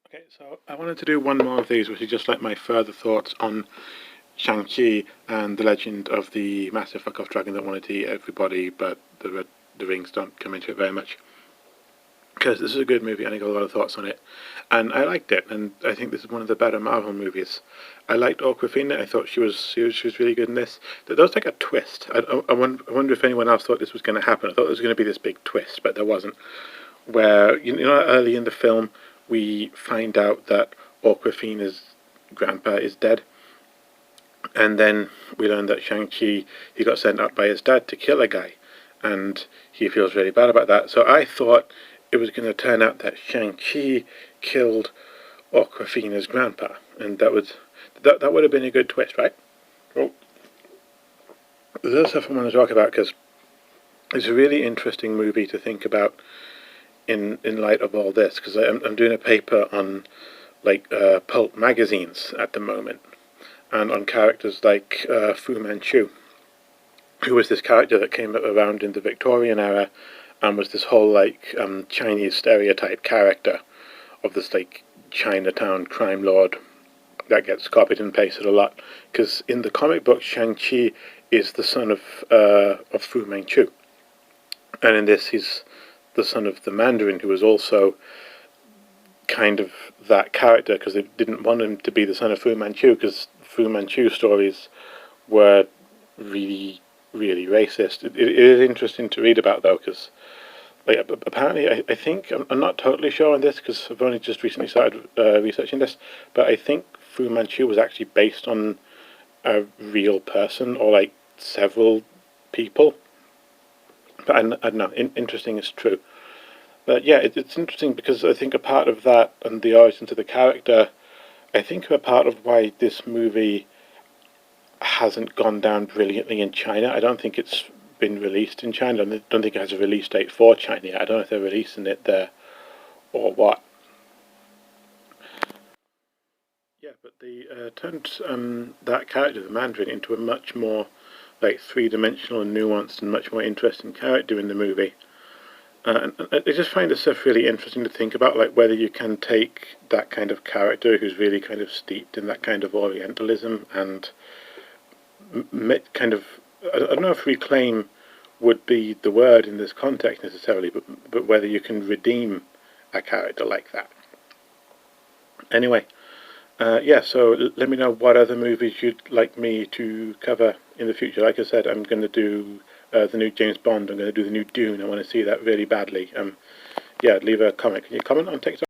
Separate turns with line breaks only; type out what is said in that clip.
Okay, so I wanted to do one more of these, which is just like my further thoughts on Shang-Chi and the legend of the massive fuck-off dragon that wanted to eat everybody, but the rings don't come into it very much. Because this is a good movie, and I got a lot of thoughts on it, and I liked it, and I think this is one of the better Marvel movies. I liked Awkwafina. I thought she was really good in this. There was like a twist. I wonder if anyone else thought this was going to happen. I thought there was going to be this big twist, but there wasn't. Where early in the film we find out that Awkwafina's grandpa is dead, and then we learn that Shang-Chi, he got sent out by his dad to kill a guy, and he feels really bad about that. So I thought it was going to turn out that Shang-Chi killed Awkwafina's grandpa, and that would have been a good twist, right? Well, there's other stuff I want to talk about because it's a really interesting movie to think about in light of all this, because I'm doing a paper on like pulp magazines at the moment, and on characters like Fu Manchu, who was this character that came around in the Victorian era and was this whole like Chinese stereotype character of this like Chinatown crime lord that gets copied and pasted a lot, because in the comic book Shang-Chi is the son of Fu Manchu, and in this he's the son of the Mandarin, who was also kind of that character, because they didn't want him to be the son of Fu Manchu, because Fu Manchu stories were really, really racist. It is interesting to read about, though, because like, apparently, I think, I'm not totally sure on this, because I've only just recently started researching this, but I think Fu Manchu was actually based on a real person, or like several people. But I don't know, interesting is true. But yeah, it's interesting because I think a part of that and the origins of the character, I think a part of why this movie hasn't gone down brilliantly in China. I don't think it's been released in China. I don't think it has a release date for China yet. I don't know if they're releasing it there or what. Yeah, but they turned that character, the Mandarin, into a much more like three-dimensional and nuanced and much more interesting character in the movie. And I just find this stuff really interesting to think about, like whether you can take that kind of character who's really kind of steeped in that kind of orientalism and kind of, I don't know if reclaim would be the word in this context necessarily, but whether you can redeem a character like that. Anyway, yeah, so let me know what other movies you'd like me to cover in the future. Like I said, I'm going to do the new James Bond. I'm going to do the new Dune. I want to see that really badly. Yeah, leave a comment. Can you comment on TikTok?